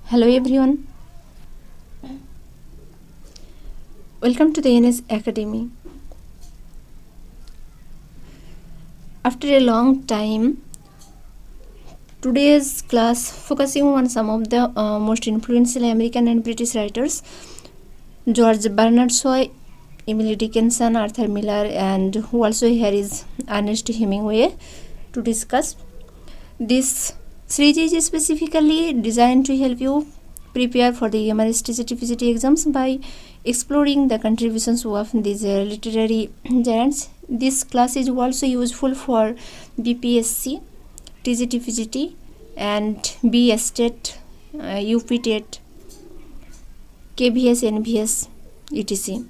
Hello everyone, welcome to the NS Academy. After a long time, today's class focusing on some of the most influential American and British writers, George Bernard Shaw, Emily Dickinson, Arthur Miller, and who also here is Ernest Hemingway to discuss. This series is specifically designed to help you prepare for the MRS TGT exams by exploring the contributions of these literary giants. This class is also useful for BPSC, TGT, and BS TET, UP TET, KVS, NVS, etc.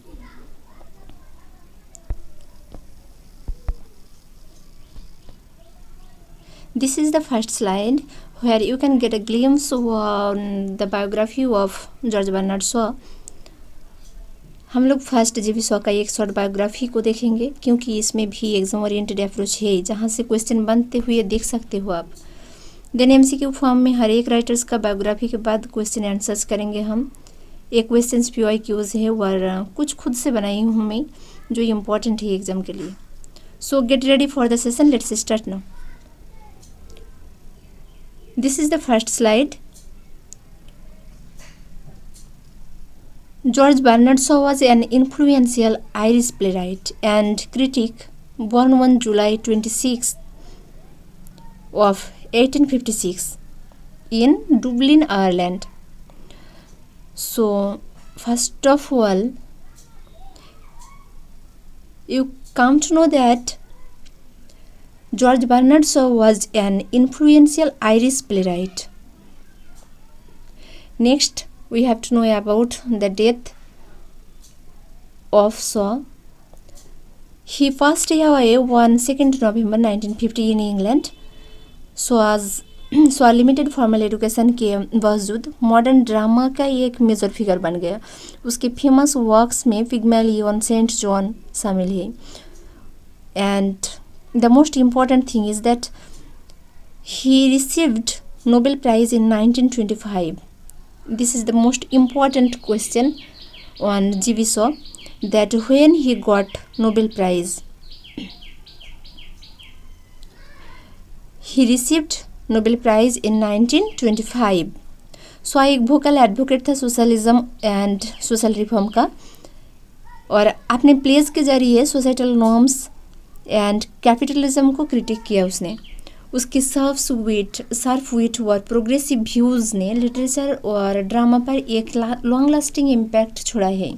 This is the first slide where you can get a glimpse on the biography of George Bernard Shaw. हम लोग first जीवी शॉ का एक short biography को देखेंगे क्योंकि इसमें भी एग्जाम ओरिएंटेड अप्रोच है जहाँ से क्वेश्चन बनते हुए देख सकते हो आप. देन एमसीक्यू फॉर्म में हर एक राइटर्स का बायोग्राफी के बाद क्वेश्चन आंसर्स करेंगे हम. एक क्वेश्चन PYQs है और कुछ खुद से बनाई हूँ मैं जो इम्पोर्टेंट है एग्जाम के लिए. सो get ready for the session. Let's start now. This is the first slide. George Bernard Shaw was an influential Irish playwright and critic born on July 26th of 1856 in Dublin, Ireland. So, first of all, you come to know that George Bernard Shaw was an influential Irish playwright. Next, we have to know about the death of Shaw. He passed away on 2nd November 1950 in England. Shaw limited formal education के बावजूद modern drama का एक major figure बन गया. उसके famous works में पिग्मलियन, Saint John शामिल है. And the most important thing is that he received Nobel Prize in 1925. This is the most important question on G.V. Shaw, that when he got Nobel Prize. He received Nobel Prize in 1925. Shaw एक vocal advocate था socialism and social reform का और अपने plays के जरिए societal norms and capitalism को critique किया उसने. उसके शार्प विट और प्रोग्रेसिव व्यूज़ ने लिटरेचर और ड्रामा पर एक लॉन्ग लास्टिंग इम्पैक्ट छोड़ा है.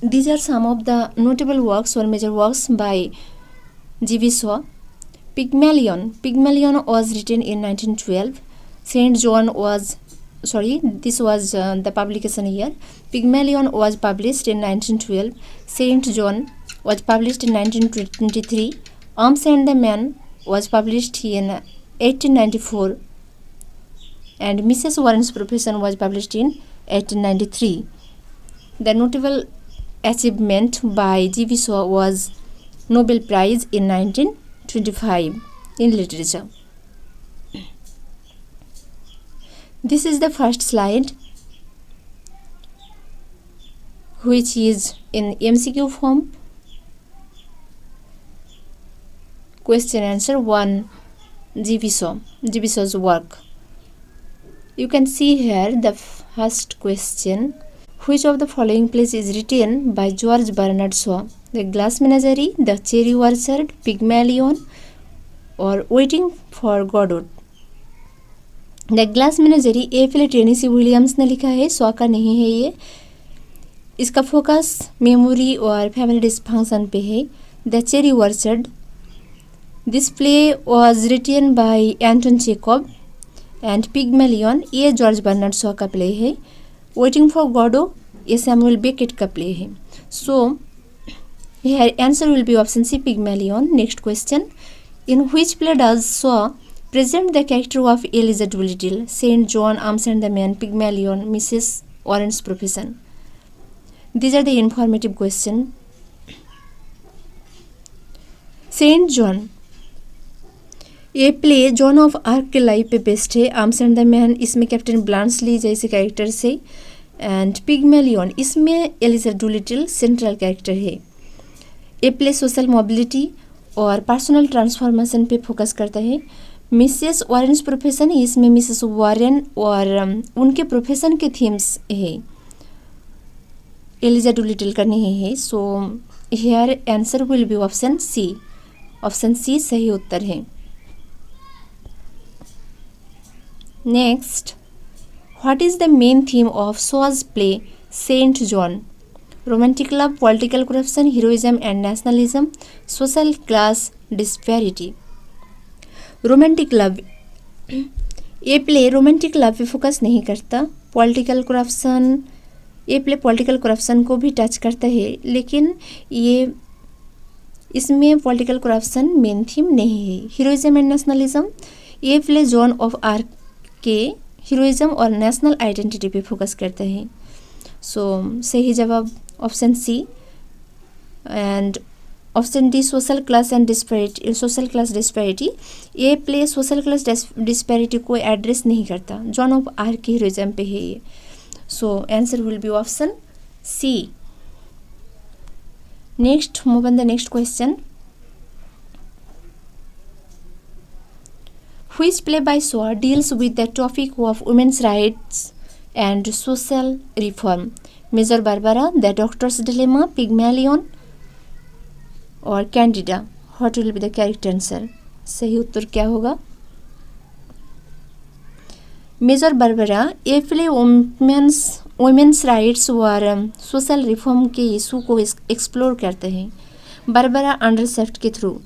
These are some of the notable works और major works by G.V. Shaw. Pygmalion was written in 1912. Saint John was this was the publication year. Pygmalion was published in 1912. Saint John was published in 1923. Arms and the Man was published in 1894. And Mrs. Warren's Profession was published in 1893. The notable achievement by G.V. Shaw was Nobel Prize in 1925 in literature. This is the first slide, which is in MCQ form. Question answer 1. G.V. Shaw. G.V. Shaw's work. You can see here the first question. Which of the following plays is written by George Bernard Shaw? The Glass Menagerie, The Cherry Orchard, Pygmalion, or Waiting for Godot? The Glass Menagerie एफिल Tennessee Williams ने लिखा है. Shaw का नहीं है ये. इसका focus memory और फैमिली डिस्फंक्शन पे है. The Cherry Orchard, this play was written by Anton Chekhov. And Pygmalion ये जॉर्ज बर्नार्ड शॉ का प्ले है. वेटिंग फॉर गॉडो ये सैमुअल बेकेट का प्ले है. So here answer will be option C, Pygmalion. Next question. In which play does Shaw present the character of Eliza Doolittle? Saint John, Arms and the Man, Pygmalion, Mrs. Warren's Profession. These are the informative questions. Saint John. ये play Joan of Arc के life पे based है। Arms and the man इसमें captain ब्लांचली जैसे character से, and Pygmalion इसमें Elijah Doolittle central character है। ये प्ले सोशल मोबिलिटी और पर्सनल ट्रांसफॉर्मेशन पे फोकस करता है। मिसेस वॉरेन्स प्रोफेशन इसमें मिसेस वॉरेन और उनके प्रोफेशन के थीम्स है, एलिजा डूलिटिल का नहीं है। So here answer will be option C. Option C सही उत्तर है। Next, what is the main theme of Shaw's play Saint Joan? Romantic love, political corruption, heroism and nationalism, social class disparity. Romantic love, ये play romantic love पे focus नहीं करता। Political corruption, ये play political corruption को भी touch करता है, लेकिन ये इसमें पॉलिटिकल करप्शन मेन थीम नहीं है। हीरोइज्म एंड नेशनलिज्म, ये प्ले जॉन ऑफ आर्क के हीरोइज्म और नेशनल आइडेंटिटी पे फोकस करता है। सो सही जवाब option C. And option D social class and disparity, social class disparity, ये प्ले सोशल क्लास डिस्पैरिटी को एड्रेस नहीं करता। जॉन ऑफ आर्क के हीरोइज्म पे है ये। So answer will be option C. Next, move on the next question. Which play by Shaw deals with the topic of women's rights and social reform? Major Barbara, The Doctor's Dilemma, Pygmalion और Candida. What will be the correct answer? सही उत्तर क्या होगा? Major Barbara ये play women's rights और social reform के issue को explore करते हैं बारबरा अंडरसेफ्ट के थ्रू।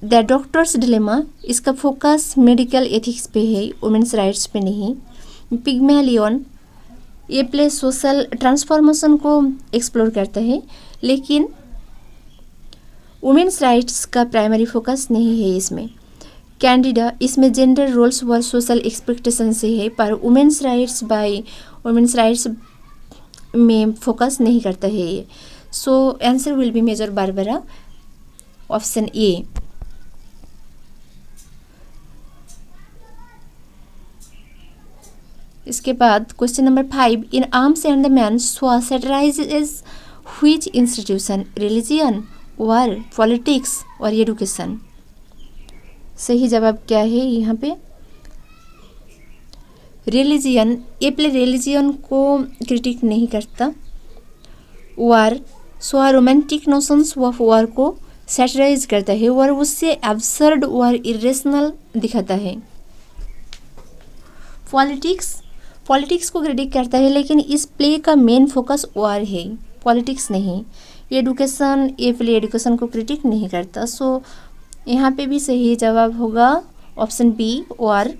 द डॉक्टर्स डिलेमा इसका फोकस मेडिकल एथिक्स पे है, वुमेन्स राइट्स पे नहीं। पिग्मेलियन ये प्ले सोशल ट्रांसफॉर्मेशन को एक्सप्लोर करता है, लेकिन वुमेन्स राइट्स का प्राइमरी फोकस नहीं है इसमें। कैंडिडा इसमें जेंडर रोल्स व सोशल एक्सपेक्टेशन से है, पर वुमेन्स राइट्स में फोकस नहीं करता है ये। So answer will be Major Barbara, option A. इसके बाद question number 5, in Arms and the Man Shaw satirizes which institution? Religion और पॉलिटिक्स और एजुकेशन। सही जवाब क्या है यहाँ पे? रिलीजियन, ये प्ले रिलीजियन को क्रिटिक नहीं करता। War, Shaw romantic notions of war को सैटिराइज करता है और उससे एब्सर्ड और इरेशनल दिखाता है। पॉलिटिक्स को क्रिटिक करता है, लेकिन इस प्ले का मेन फोकस वार है, पॉलिटिक्स नहीं। एडुकेशन, ये प्ले एडुकेशन को क्रिटिक नहीं करता। सो यहाँ पे भी सही जवाब होगा option B, war.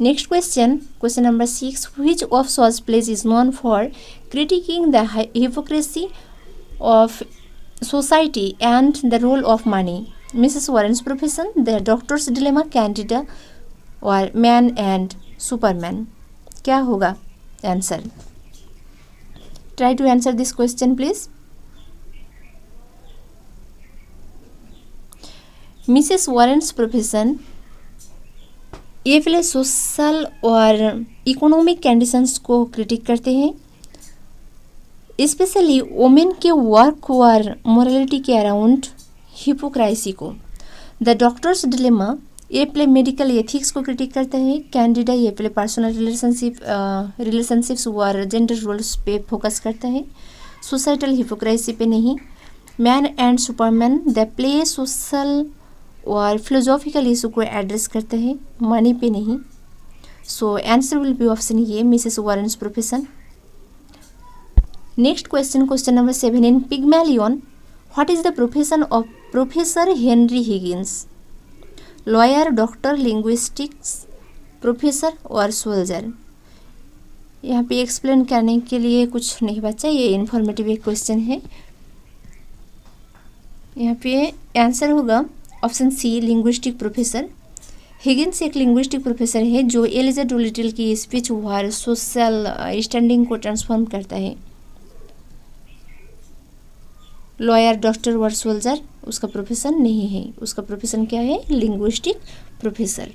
Next question, question number 6, which of Shaw's plays is known for critiquing the hypocrisy of society and the role of money? Mrs Warren's profession, the doctors dilemma, Candida और man and superman. क्या होगा answer? Try to answer this question please. Mrs Warren's profession ये play social और economic conditions को critique करते हैं, specially women के work और मोरालिटी के अराउंड हिपोक्रेसी को। द डॉक्टर्स डिलेमा ये प्ले मेडिकल एथिक्स को क्रिटिक करता है। कैंडिडा ये प्ले पर्सनल रिलेशनशिप्स और जेंडर रोल्स पे फोकस करता है, सोसाइटल हिपोक्रेसी पे नहीं। Man and Superman the play social और फिलोसॉफिकल इशू को एड्रेस करता है, मनी पे नहीं। So answer will be option A, Mrs Warren's profession. Next question, question number 7, in Pygmalion what is the profession of professor Henry Higgins? Lawyer, doctor, linguistics professor और soldier. यहाँ पे explain करने के लिए कुछ नहीं बचा, ये इन्फॉर्मेटिव एक क्वेश्चन है। यहाँ पे आंसर होगा option C, linguistic professor. Higgins एक लिंग्विस्टिक प्रोफेसर है जो एलिजा डोलिटिल की स्पीच और सोशल स्टैंडिंग को ट्रांसफॉर्म करता है। लॉयर, डॉक्टर और सोल्जर उसका प्रोफेशन नहीं है, उसका प्रोफेशन क्या है? Linguistic professor.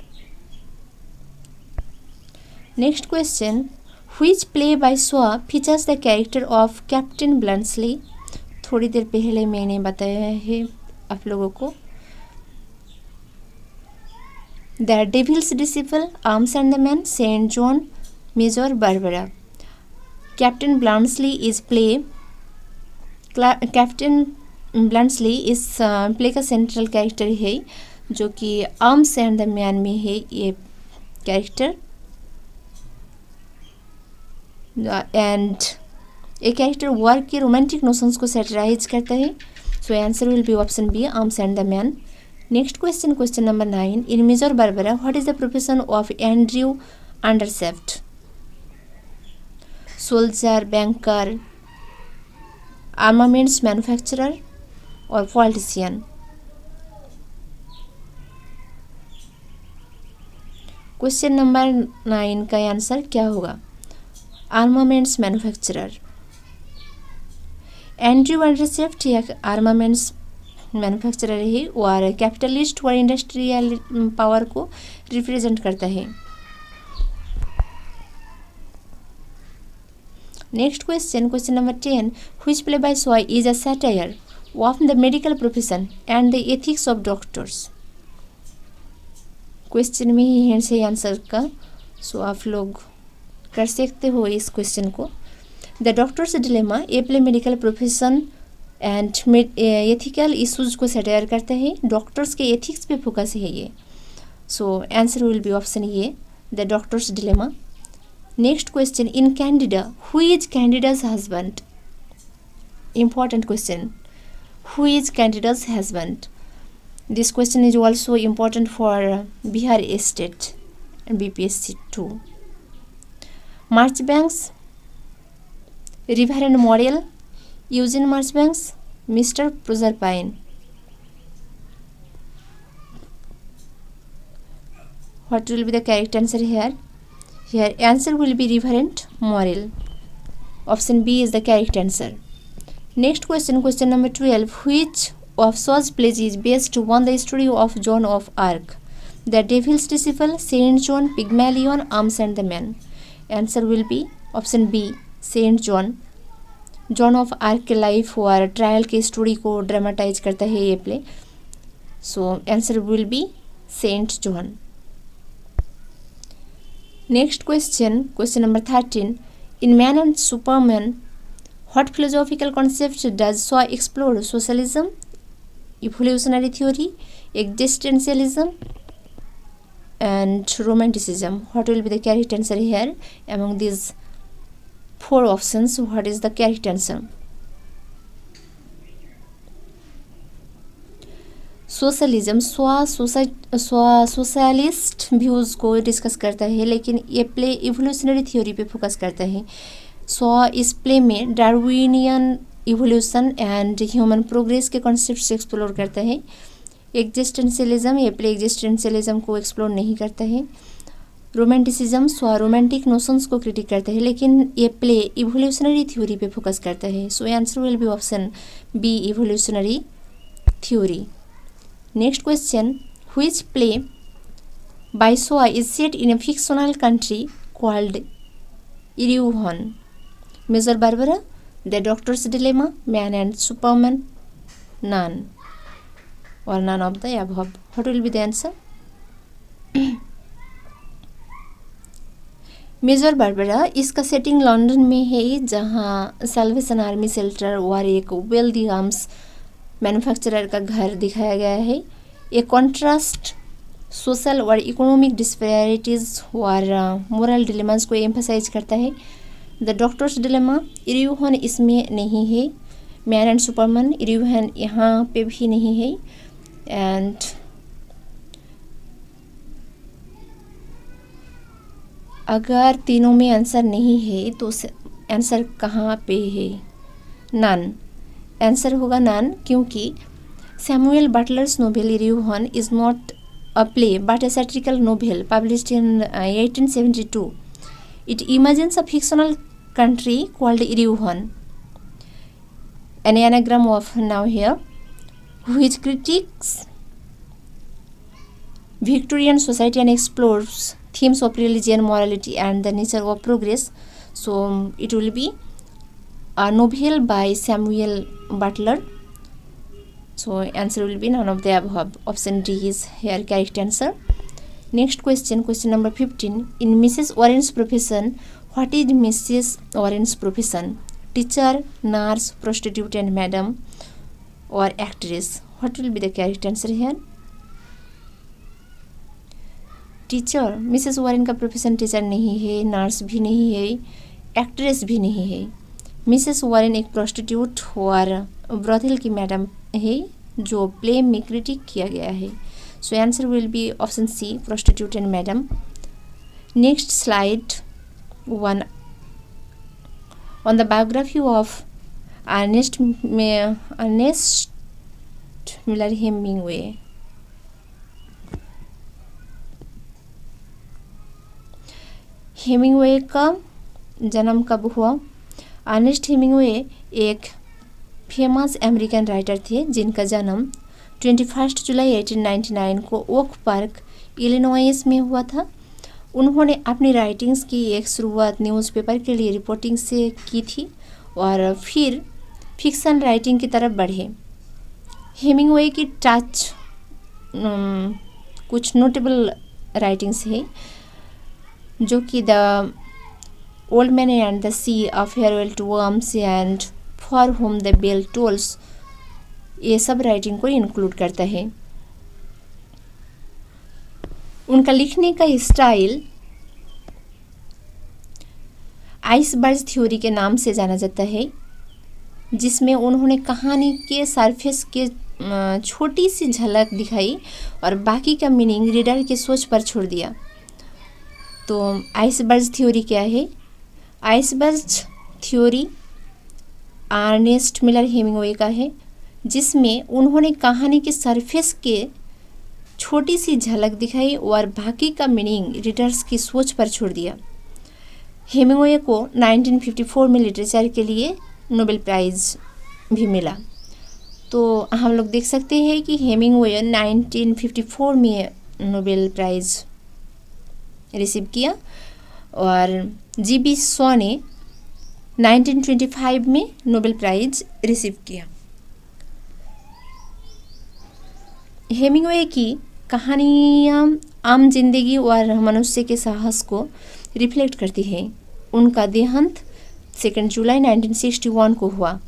Next question, which play by Shaw features the character of Captain Bluntschli? थोड़ी देर पहले मैंने बताया है आप लोगों को। The Devil's Disciple, Arms and the Man, Saint Joan, Major Barbara. Captain Bluntschli is play, Captain Bluntschli इस प्ले का सेंट्रल कैरेक्टर है, जो कि आर्म्स एंड द मैन में है ये कैरेक्टर। एंड ये कैरेक्टर वर्क के रोमांटिक नोशंस को सेटराइज करता है। So answer will be option B, arms and the man. Next question, question number 9, in Major Barbara what is the profession of Andrew Undershaft? Soldier, banker, armaments manufacturer और politician? Question number 9 का answer क्या होगा? Armaments manufacturer. Andrew अंडरसेफ्ट एक armaments manufacturer है और capitalist और industrial power को represent करता है। Next question, question number 10, which play by Shaw is a satire of the medical profession and the ethics of doctors? Question में ही है से आंसर का, सो आप लोग कर सकते हो इस क्वेश्चन को। The doctors dilemma, a play medical profession and ethical issues को सैटायर करता है, डॉक्टर्स के एथिक्स पे फोकस है ये। So answer will be option A, the doctors dilemma. Next question, in Candida who is Candida's husband? Important question, who is Candida's husband? This question is also important for Bihar State and BPSC 2. Marchbanks, Reverend Moriel, Eugene Marchbanks, Mr. Proserpine. What will be the correct answer here? Here answer will be Reverend Moriel. Option B is the correct answer. Next question, question number 12. Which of Shaw's plays is based on the story of Joan of Arc? The Devil's Disciple, Saint John, Pygmalion, Arms and the Man. Answer will be option B, Saint John. John of Arc के life और trial की story को dramatise करता है ये play. So answer will be sent John. Next question, question number 13. In man and Superman what philosophical concepts does Shaw explore? Socialism, evolutionary theory, existentialism and romanticism. What will be the correct answer here? Among these four options, what is the correct answer? Socialism, socialist views को discuss करता है, लेकिन ये play evolutionary theory पे focus करता है। सो इस play में Darwinian evolution and human progress के कॉन्सेप्ट एक्सप्लोर करता है। एग्जिस्टेंशियलिज्म, ये प्ले एग्जिस्टेंशियलिज्म को एक्सप्लोर नहीं करता है। रोमांटिसिज्म, सो रोमांटिक नोशंस को क्रिटिक करता है, लेकिन ये प्ले इवोल्यूशनरी थ्योरी पे फोकस करता है। So answer will be option B, evolutionary theory. Next question, which play by Shaw is set in a fictional country called Erewhon? Major Barbara, the doctors dilemma, man and superman, none और none of the above. What will be the answer? Major Barbara, इसका setting London में है, जहां salvation army shelter और एक wealthy arms manufacturer का घर दिखाया गया है। ये कॉन्ट्रास्ट सोशल और इकोनॉमिक डिस्पैरिटीज़ और मोरल डिलेमास को एम्फसाइज करता है। द डॉक्टर्स डिलेमा, इरिउहन इसमें नहीं है। मैन एंड सुपरमैन, इरिउहन यहाँ पे भी नहीं है। एंड अगर तीनों में आंसर नहीं है तो आंसर कहाँ पे है? नन। आंसर होगा नन, क्योंकि Samuel Butler's novel Erewhon is not a play but a satirical novel published in 1872. It imagines a fictional country called Iruhan. an anagram of now here, which critiques Victorian society and explores themes of religion, morality, and the nature of progress. So it will be a novel by Samuel Butler. So answer will be none of the above. Option D is here correct answer. Next question, question number 15. In Mrs. Warren's profession, what is Mrs. Warren's profession? Teacher, nurse, prostitute, and madam, or actress? What will be the correct answer here? Teacher. Mrs Warren का profession teacher नहीं है, nurse भी नहीं है, actress भी नहीं है। Mrs Warren एक प्रोस्टिट्यूट और ब्रॉथेल की मैडम है जो प्ले में क्रिटिक किया गया है। So answer will be option C, prostitute and madam. Next slide 1 on the biography of Ernest Miller Hemingway. Hemingway का जन्म कब हुआ? अर्नेस्ट हेमिंगवे एक फेमस अमेरिकन राइटर थे जिनका जन्म 21 जुलाई 1899 को ओक पार्क, इलिनॉइस में हुआ था। उन्होंने अपनी राइटिंग्स की एक शुरुआत न्यूज़पेपर के लिए रिपोर्टिंग से की थी और फिर फिक्शन राइटिंग की तरफ बढ़े। हेमिंगवे की कुछ नोटेबल राइटिंग्स है जो कि the old man and the sea, a farewell to arms and for whom the bell tolls, ये सब राइटिंग को इंक्लूड करता है। उनका लिखने का स्टाइल आइसबर्ग थ्योरी के नाम से जाना जाता है, जिसमें उन्होंने कहानी के सरफेस के छोटी सी झलक दिखाई और बाकी का मीनिंग रीडर की सोच पर छोड़ दिया। तो आइसबर्ग थ्योरी क्या है? Iceberg theory Ernest Miller Hemingway का है, जिसमें उन्होंने कहानी के सरफेस के छोटी सी झलक दिखाई और बाकी का मीनिंग रीडर्स की सोच पर छोड़ दिया। हेमिंगवे को 1954 में लिटरेचर के लिए नोबेल प्राइज़ भी मिला। तो हम लोग देख सकते हैं कि हेमिंगवे 1954 में नोबेल प्राइज़ रिसीव किया और जी.बी. शॉ ने 1925 में नोबेल प्राइज़ रिसीव किया। हेमिंगवे की कहानियाँ आम जिंदगी और मनुष्य के साहस को रिफ्लेक्ट करती हैं। उनका देहांत 2 जुलाई 1961 को हुआ।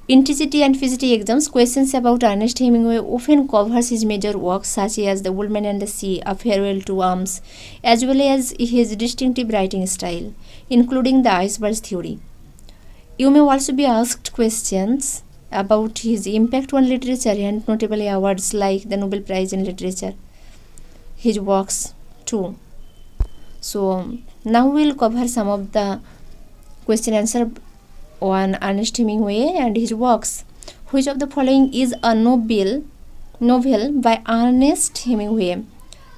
In TGT and PGT exams, questions about Ernest Hemingway often covers his major works such as The Old Man and the Sea, A Farewell to Arms, as well as his distinctive writing style, including the iceberg theory. You may also be asked questions about his impact on literature and notable awards like the Nobel Prize in Literature, his works too. So now we'll cover some of the question answer on Ernest Hemingway and his works. Which of the following is a novel by Ernest Hemingway?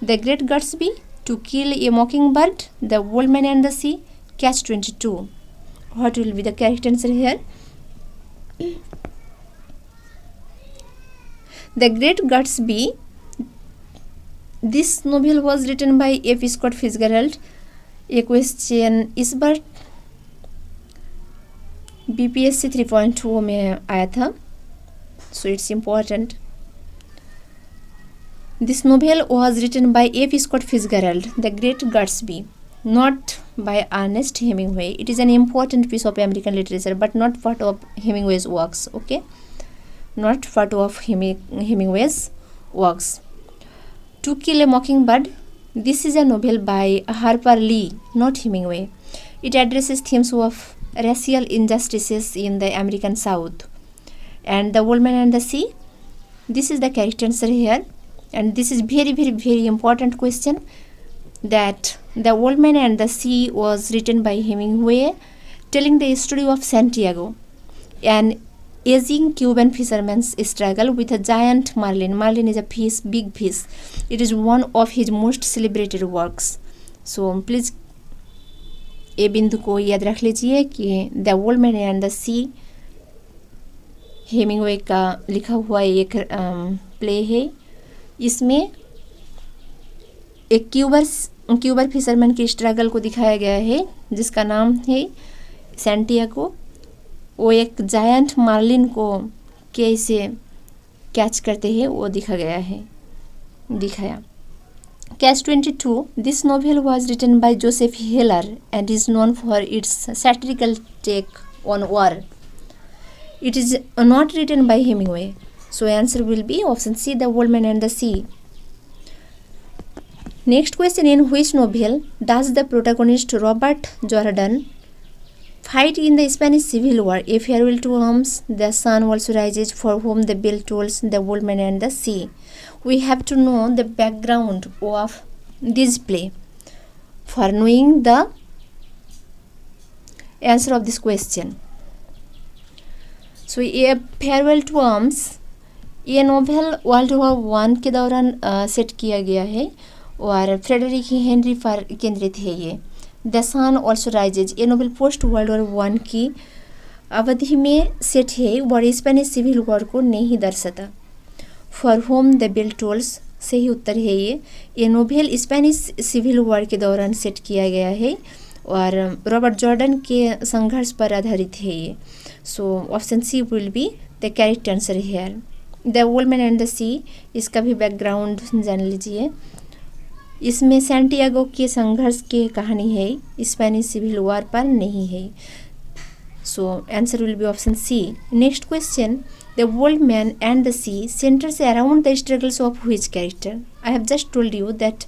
The Great Gatsby, To Kill a Mockingbird, The Old Man and the Sea, Catch-22. What will be the correct answer here? The Great Gatsby. This novel was written by F. Scott Fitzgerald. A question इस बार BPSC 3.2 में आया था, so it's important. This novel was written by F. Scott Fitzgerald, The Great Gatsby, not by Ernest Hemingway. It is an important piece of American literature, but not part of Hemingway's works. Okay, not part of Hemingway's works. To Kill a Mockingbird. This is a novel by Harper Lee, not Hemingway. It addresses themes of racial injustices in the American South. And The Old Man and the Sea. This is the correct answer here. And this is very important question, that The Old Man and the Sea was written by Hemingway, telling the story of Santiago, an aging Cuban fisherman's struggle with a giant marlin. Marlin is a fish, big fish. It is one of his most celebrated works. So please ए बिंदु को याद रख लीजिए कि the old man and the sea Hemingway का लिखा हुआ एक प्ले है। इसमें एक क्यूबर फिशरमैन की स्ट्रगल को दिखाया गया है जिसका नाम है सैंटियागो। वो एक जायंट मार्लिन को कैसे कैच करते हैं वो दिखाया। Catch 22. This novel was written by Joseph Heller and is known for its satirical take on war. It is not written by Hemingway. So answer will be option C, The Old Man and the Sea. Next question, in which novel does the protagonist Robert Jordan fight in the Spanish Civil War? A Farewell to Arms, The Sun Also Rises, For Whom the Bell Tolls, The Old Man and the Sea. We have to know the background of this play for knowing the answer of this question. So, A Farewell to Arms ये novel world war 1 के दौरान set किया गया है और Frederick Henry पर केंद्रित है ये। द सन ऑल्सो राइजेज ये नोवेल पोस्ट वर्ल्ड वॉर 1 की अवधि में सेट है और स्पेनिश सिविल वॉर को नहीं दर्शाता। For whom the bell tolls सही उत्तर है ये नोवेल स्पेनिश सिविल वॉर के दौरान सेट किया गया है और रॉबर्ट जॉर्डन के संघर्ष पर आधारित है ये। So option C will be the correct answer here. The old man and the sea इसका भी बैकग्राउंड जान लीजिए। इसमें सैंटियागो के संघर्ष की कहानी है, स्पेनिश सिविल वॉर पर नहीं है। So answer will be option C. Next question, the old man and the sea centers around the struggles of which character? I have just told you that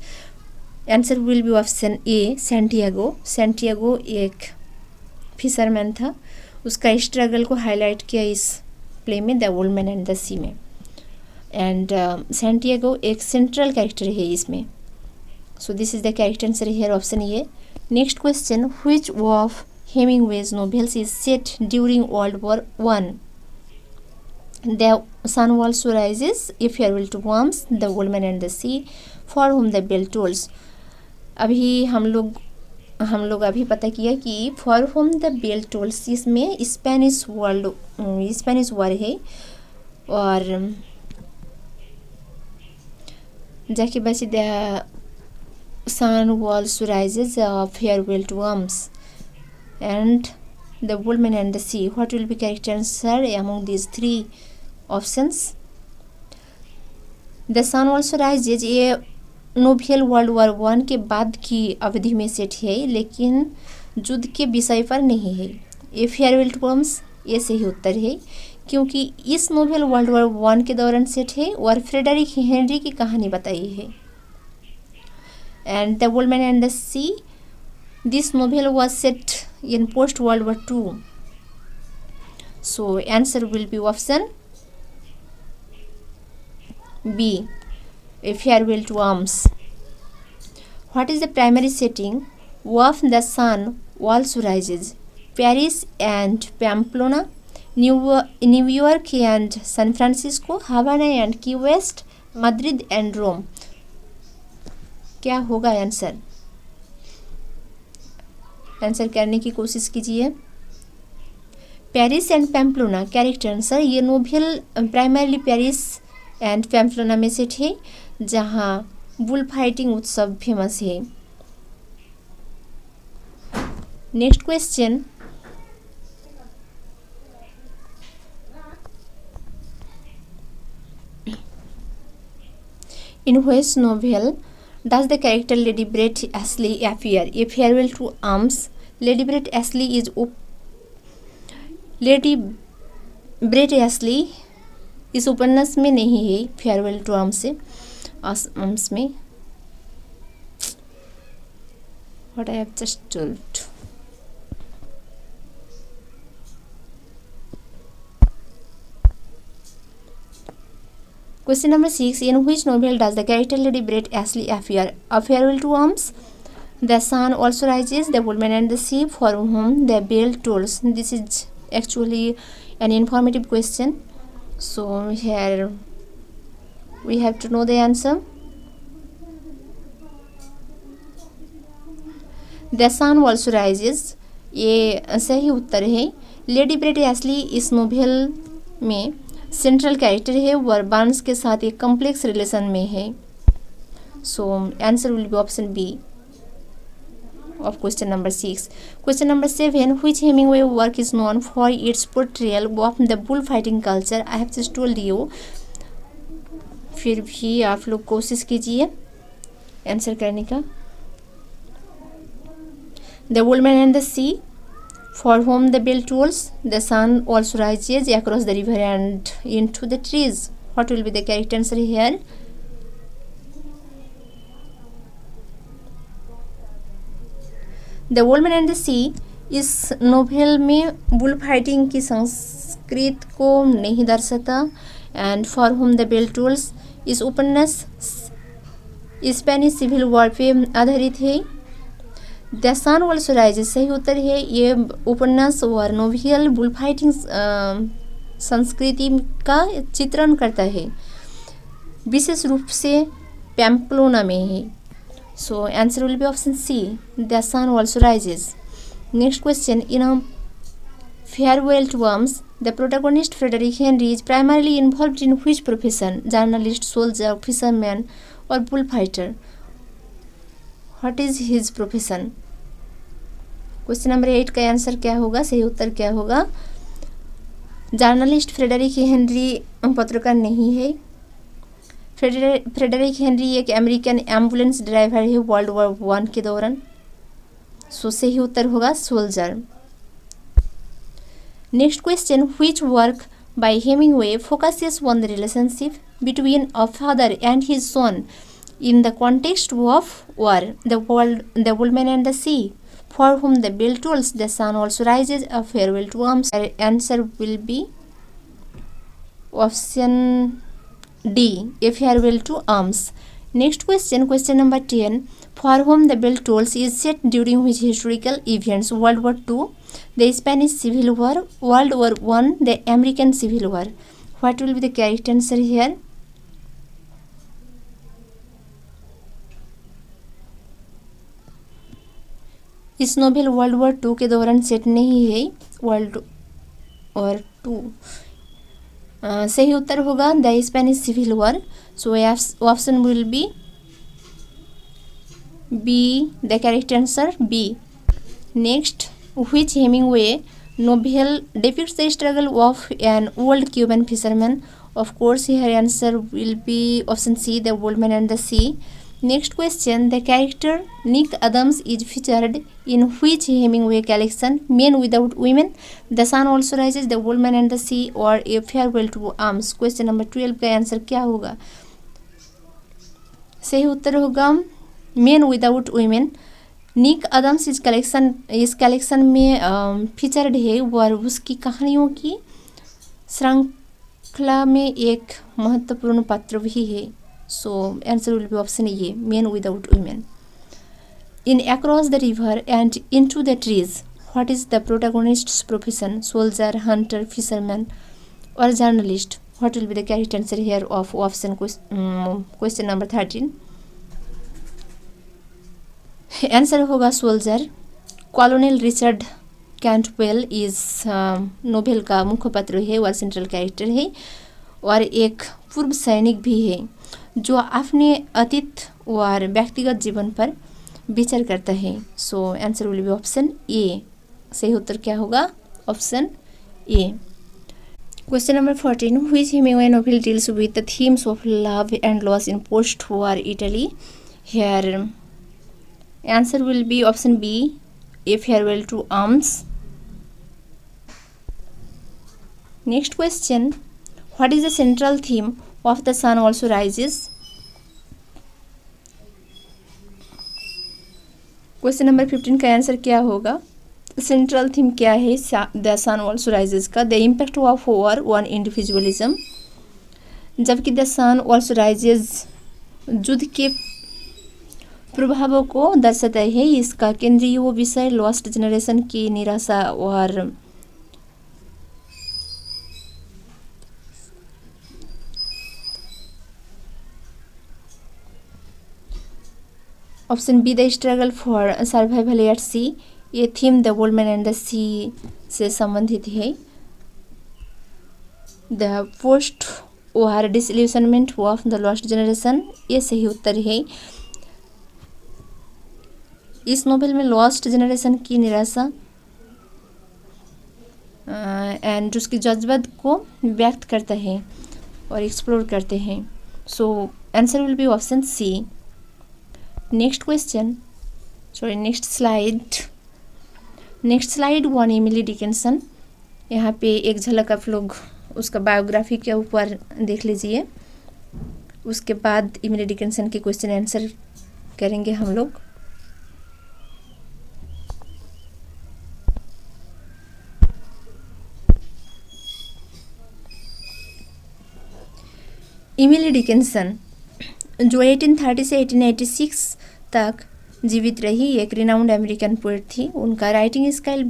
answer will be option A, Santiago. Santiago एक fisherman था, उसका struggle को highlight किया इस play में the old man and the sea में। And Santiago एक central character है इसमें। So this is the correct answer here, option A. Next question, which of Hemingway's novels is set during World war 1? The Sun Also Rises, A Farewell to Worms, The Old Man and the Sea, For Whom the Bell Tolls। अभी हम लोग अभी पता किया कि for whom the bell tolls इसमें Spanish war है और जाके बची the sun also rises, farewell to arms and the old man and the sea. What will be correct answer among these 3 options? The sun also rises ये novel world war 1 के बाद की अवधि में सेट है लेकिन युद्ध के विषय पर नहीं है। ए फेयरवेल टू वर्म्स ये सही उत्तर है क्योंकि इस नोवेल वर्ल्ड वॉर 1 के दौरान सेट है और फ्रेडरिक हेनरी की कहानी बताई है। And the old man and the sea this novel was set in post world war 2। So answer will be option B, A Farewell to Arms. What is the primary setting of The Sun Also Rises? Paris and Pamplona, New York and San Francisco, Havana and Key West, Madrid and Rome। क्या होगा answer? Answer करने की कोशिश कीजिए। Paris and Pamplona correct answer. ये novel primarily Paris and Pamplona में set है जहाँ बुल फाइटिंग उत्सव फेमस है। Next question, in which novel does the character Lady Brett Ashley appear? A farewell to arms, Lady Brett Ashley Lady Brett Ashley इस उपन्यास में नहीं है, फेयरवेल टू आर्म्स में। What I have just told. Question number 6, in which novel does the character Lady Brett Ashley appear? A farewell to arms, the sun also rises, the old man and the sea, for whom the bell tolls. This is actually an informative question, so here we have to know the answer. The sun also rises, ये सही उत्तर है। Lady Brett Ashley इस novel में central character है, वह Barnes के साथ एक कॉम्प्लेक्स रिलेशन में है। So answer will be option B of question number 6. Question number 7. Which Hemingway work is known for its portrayal of the bullfighting culture? I have just told you. फिर भी आप लोग कोशिश कीजिए आंसर करने का। The Woolman and the Sea, For whom the bell tolls, the sun also rises across the river and into the trees. What will be the correct answer here? The old man and the sea इस novel में bull fighting की संस्कृति को नहीं दर्शाता। And for whom the bell tolls, इस उपन्यास Spanish civil war पे आधारित है। द सन ऑल्सो राइजेज सही उत्तर है। ये उपन्यास और नोवेल बुल फाइटिंग संस्कृति का चित्रण करता है, विशेष रूप से पैम्पलोना में है। So answer will be option C. The sun also rises. Next question. In a Farewell to Worms, the protagonist Frederick Henry is primarily involved in which profession? Journalist, soldier, fisherman, or bullfighter? What is his profession? Question number 8 का answer क्या होगा? सही उत्तर क्या होगा? Journalist Frederick Henry पत्रकार नहीं है। फ्रेडरिक हेनरी एक अमेरिकन एम्बुलेंस ड्राइवर है वर्ल्ड वॉर 1 के दौरान। सो सही उत्तर होगा soldier. Next question, which work by Hemingway focuses on the relationship between a father and his son in the context of war? The old man and the sea, for whom the bell tolls, the sun also rises, a farewell to arms. Answer will be option D. A farewell to arms. Next question, question number 10. For whom the bell tolls is set during which historical events? World War II, the Spanish Civil War, World War I, the American Civil War. What will be the correct answer here? इस novel world war 2 के दौरान set नहीं है। World war 2 सही उत्तर होगा the Spanish civil war. So option will be the correct answer B. Next, which Hemingway novel depicts the struggle of an old Cuban fisherman? Of course, here answer will be option C, the Woolman and the Sea. Next question, the character Nick Adams is featured in which Hemingway collection? Men Without Women, The Sun Also Rises, The Woolman and the Sea, or A Farewell to Arms? Question number 12 का answer क्या होगा? सही उत्तर होगा Men Without Women। निक अदम्स इस collection में featured है और उसकी कहानियों की श्रृंखला में एक महत्वपूर्ण पात्र भी है। So answer will be option A, men without women. In across the river and into the trees, what is the protagonist's profession? Soldier, hunter, fisherman और journalist? What will be the correct answer here of option question number 13? Answer होगा soldier. Colonel Richard Cantwell इस novel का मुख्य पात्र है और central character है और एक पूर्व सैनिक भी है जो अपने अतीत और व्यक्तिगत जीवन पर विचार करता है। So answer will be option ए। सही उत्तर क्या होगा? Option A. Question number 14, which Hemingway novel deals with the themes of love and loss in post war Italy? Here answer will be option B, A Farewell to Arms. Next question, what is the central theme of The Sun Also Rises? Question number 15 का answer क्या होगा? Central theme क्या है the sun also rises का? The impact of war on individualism. जबकि the sun also rises युद्ध के प्रभावों को दर्शाता है। इसका केंद्रीय विषय लॉस्ट जनरेशन की निराशा और option B the struggle for survival at sea, ये theme the women and the sea से संबंधित है। The post war disillusionment of the lost generation, ये सही उत्तर है। इस नोवेल में लॉस्ट जनरेशन की निराशा एंड उसके जज्बात को व्यक्त करता है और एक्सप्लोर करते हैं। So answer will be option C. Next question, sorry next slide one Emily Dickinson. यहाँ पे एक झलक आप लोग उसका बायोग्राफी के ऊपर देख लीजिए, उसके बाद एमिली डिकिंसन के क्वेश्चन आंसर करेंगे हम लोग। एमिली डिकिंसन जो 1830 से 1886 तक जीवित रही, एक रिनाउंड अमेरिकन पोएट थी। उनका राइटिंग स्टाइल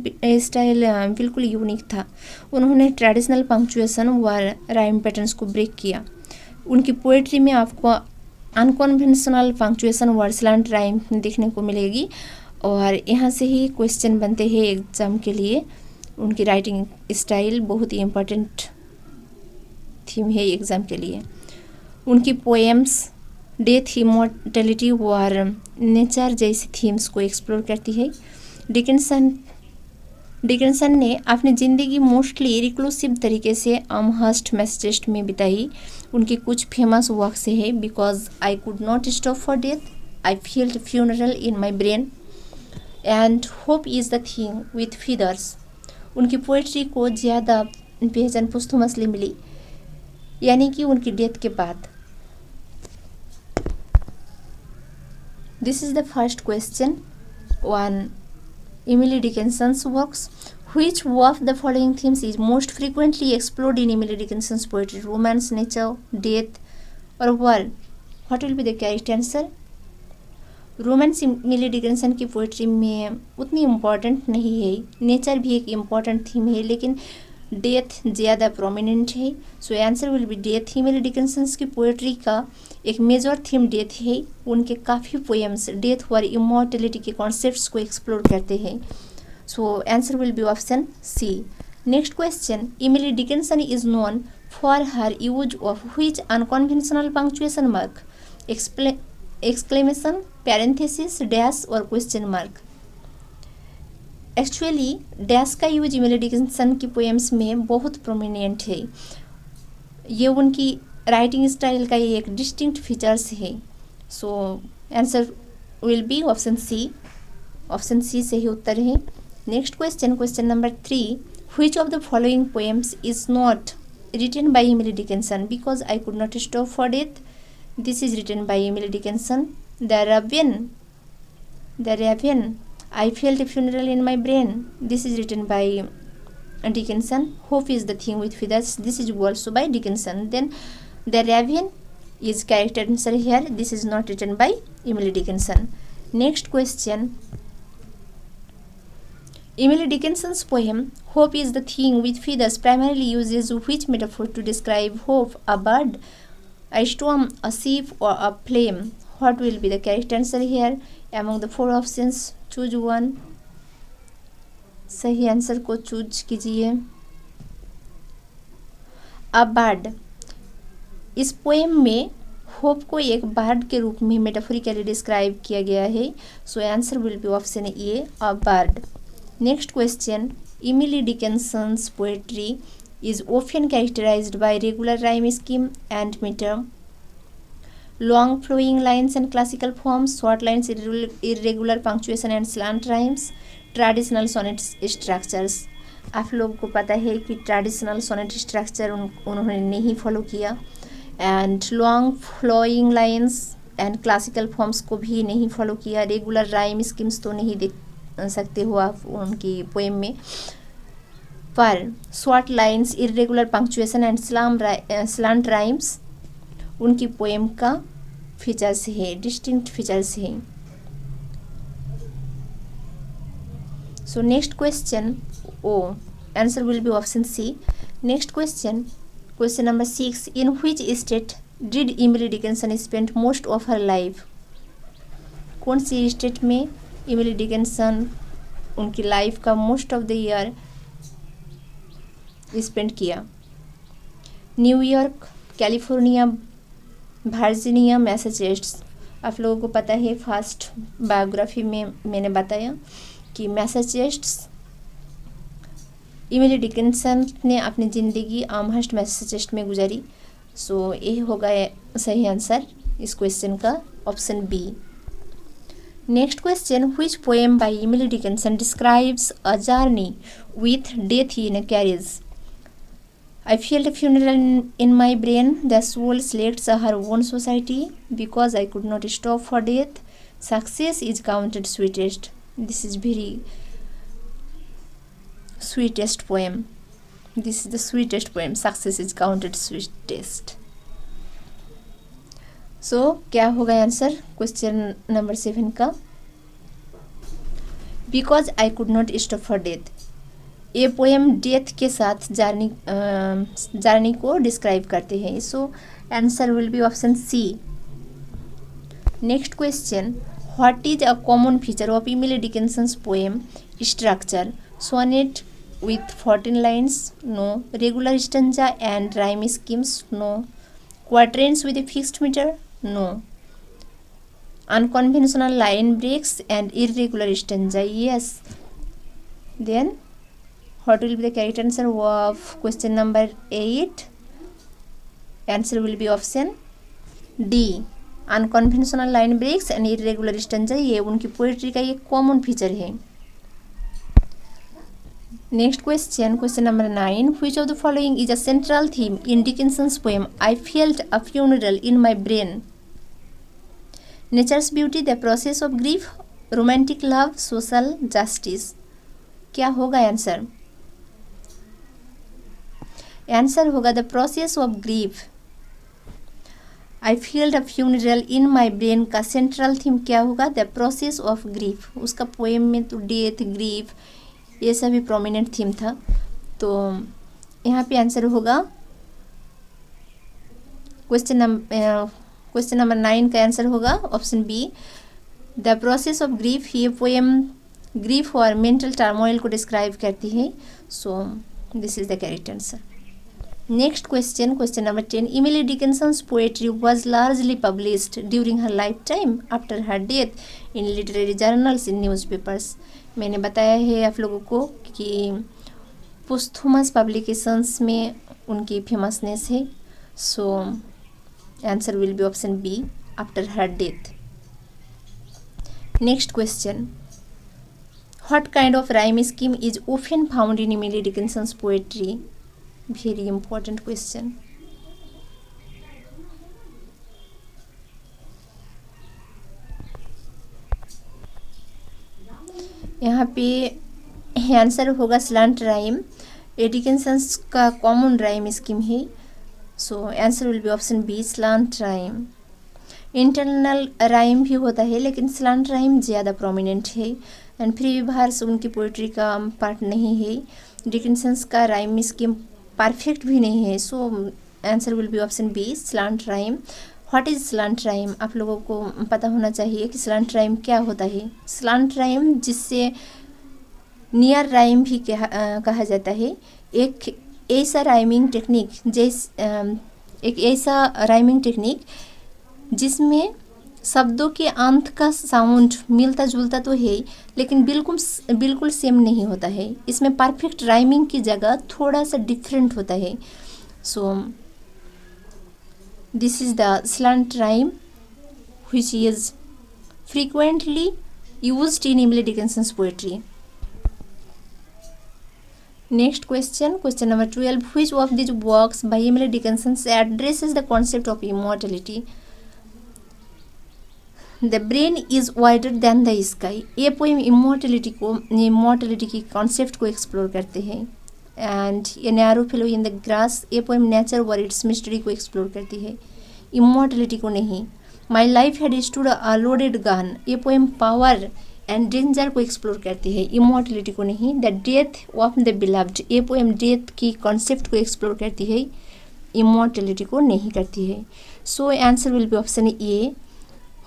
बिल्कुल यूनिक था। उन्होंने ट्रेडिशनल पंक्चुएशन व राइम पैटर्न्स को ब्रेक किया। उनकी पोएट्री में आपको अनकन्वेंशनल पंक्चुएशन व स्लैंट राइम देखने को मिलेगी और यहाँ से ही क्वेश्चन बनते हैं एग्जाम के लिए। उनकी राइटिंग स्टाइल बहुत ही इम्पोर्टेंट थीम है एग्ज़ाम के लिए। उनकी पोएम्स डेथ, इमॉर्टैलिटी और नेचर जैसी थीम्स को एक्सप्लोर करती है। डिकिंसन ने अपनी ज़िंदगी मोस्टली रिक्लूसिव तरीके से अमहर्स्ट मैसेजेस्ट में बिताई। उनकी कुछ फेमस वर्क्स है because I could not stop for death, I field funeral in my brain and hope is the thing with feathers. उनकी पोएट्री को ज़्यादा पहचान पोस्टमसली मिली, यानी कि उनकी डेथ के बाद। This is the first question on Emily Dickinson's works. Which of the following themes is most frequently explored in Emily Dickinson's poetry? Romance, nature, death, or war? What will be the correct answer? Romance Emily Dickinson की poetry में उतनी important नहीं है। Nature भी एक important theme है, लेकिन death ज़्यादा प्रोमिनेंट है। So answer will be death. Emily Dickinson's की पोइट्री का एक मेजर थीम डेथ है। उनके काफ़ी पोएम्स डेथ और इमॉर्टैलिटी के कॉन्सेप्ट्स को एक्सप्लोर करते हैं। So answer will be option C. Next question, Emily Dickinson is known for her use of which unconventional punctuation mark? Exclamation, parenthesis, dash और question mark. Actually dash का use Emily Dickinson की poems में बहुत prominent है। ये उनकी writing style का एक डिस्टिंक्ट फीचर्स है। So answer will be option C. Option C सही उत्तर है। Next question, question number 3, which of the following poems is not written by Emily Dickinson? Because I could not stop for death, this is written by Emily Dickinson. The Raven, I felt a funeral in my brain, this is written by Dickinson. Hope is the thing with feathers, this is also by Dickinson. Then The Raven is correct answer here. This is not written by Emily Dickinson. Next question, Emily Dickinson's poem Hope is the thing with feathers primarily uses which metaphor to describe hope? A bird, a storm, a sheep, or a flame? What will be the correct answer here? Among the 4 options, choose one. सही answer को choose कीजिए। A bird, इस poem में hope को एक bird के रूप में मेटाफोरिकली डिस्क्राइब किया गया है। So answer will be option A, a bird. Next question, Emily Dickinson's poetry is often characterized by regular rhyme scheme and meter, long flowing lines and classical forms, short lines, irregular punctuation and slant rhymes, traditional sonnet structures. आप लोग को पता है कि traditional sonnet structure उन्होंने नहीं follow किया, and long flowing lines and classical forms को भी नहीं फॉलो किया। रेगुलर राइम स्कीम्स तो नहीं देख सकते हो आप उनकी पोएम में, पर short lines, irregular punctuation and slant rhymes उनकी पोएम का फीचर्स है, डिस्टिंक्ट फीचर्स है। So next question, oh answer will be option C. Next question, question number 6, in which state did Emily Dickinson spend most of her life? कौन सी state में Emily Dickinson उनकी life का most of the year spend किया? New York, California, Virginia, Massachusetts. आप लोगों को पता है फर्स्ट बायोग्राफी में मैंने बताया कि मैसाचुसेट्स, एमिली डिकिंसन ने अपनी ज़िंदगी आमहर्स्ट मैसाचुसेट्स में गुजारी। सो ये होगा सही आंसर इस क्वेश्चन का, option B. Next question, which poem by Emily Dickinson describes a journey with death in a carriage? I felt a funeral in my brain. The soul selects her own society because I could not stop for death. Success is counted sweetest. This is very sweetest poem. This is the sweetest poem. Success is counted sweetest. So क्या होगा answer question number 7 का? Because I could not stop for death. ये poem death के साथ journey को describe करते हैं। So answer will be option C. Next question, what is a common feature of Emily Dickinson's poem structure? Sonnet with 14 lines? No. Regular stanza and rhyme schemes? No. Quadrants with a fixed meter? No. Unconventional line breaks and irregular stanza? Yes. Then what will be the correct answer of question number 8? Answer will be option D. Unconventional line breaks and irregular stanza ये उनकी poetry का ये common feature है। Next question, question number 9, which of the following is a central theme in Dickinson's poem I felt a funeral in my brain? Nature's beauty, the process of grief, romantic love, social justice? क्या होगा answer? Answer होगा the process of grief. I felt a funeral in my brain का central theme क्या होगा? The process of grief. उसका poem में तो death, grief ये सभी प्रोमिनेंट थीम था। तो यहाँ पे आंसर होगा क्वेश्चन नंबर 9 का आंसर होगा option B, the process of grief. ये पोएम ग्रीफ और मेंटल टर्मोइल को डिस्क्राइब करती है। So this is the correct answer. Next question, question number 10, Emily Dickinson's poetry was largely published during her lifetime after her death in literary journals in newspapers. मैंने बताया है आप लोगों को कि पोस्थुमस पब्लिकेशंस में उनकी फेमसनेस है। So answer will be option B, after her death. Next question, what kind of rhyme scheme is often found in Emily Dickinson's poetry? Very important question. यहाँ पे आंसर होगा स्लांट राइम। डिकिंसन्स का common rhyme scheme है। So answer will be option B, slant rhyme. Internal rhyme भी होता है लेकिन slant rhyme ज़्यादा प्रोमिनेंट है एंड फ्री वर्स उनकी पोइट्री का पार्ट नहीं है। डिकिंसन्स का राइम स्कीम परफेक्ट भी नहीं है। So answer will be option B, slant rhyme. What is slant rhyme? आप लोगों को पता होना चाहिए कि स्लांट राइम क्या होता है। स्लांट राइम, जिससे नियर राइम भी कहा जाता है, एक ऐसा राइमिंग टेक्निक जिसमें शब्दों के अंत का साउंड मिलता जुलता तो है लेकिन बिल्कुल सेम नहीं होता है। इसमें परफेक्ट राइमिंग की जगह थोड़ा सा डिफरेंट होता है। So this is the slant rhyme which is frequently used in Emily Dickinson's poetry. Next question, question number 12, which of this works by Emily Dickinson addresses the concept of immortality? The brain is wider than the sky. ये poem immortality की concept को explore करते हैं। And a narrow fellow in the grass, ये poem nature और its mystery को explore करती है, इमॉर्टलिटी को नहीं। My life had stood a loaded gun, ये पोएम पावर एंड डेंजर को एक्सप्लोर करती है, इमॉर्टलिटी को नहीं। The death of the beloved, ये पोएम डेथ की कॉन्सेप्ट को एक्सप्लोर करती है, इमॉर्टलिटी को नहीं करती है। So answer will be option A,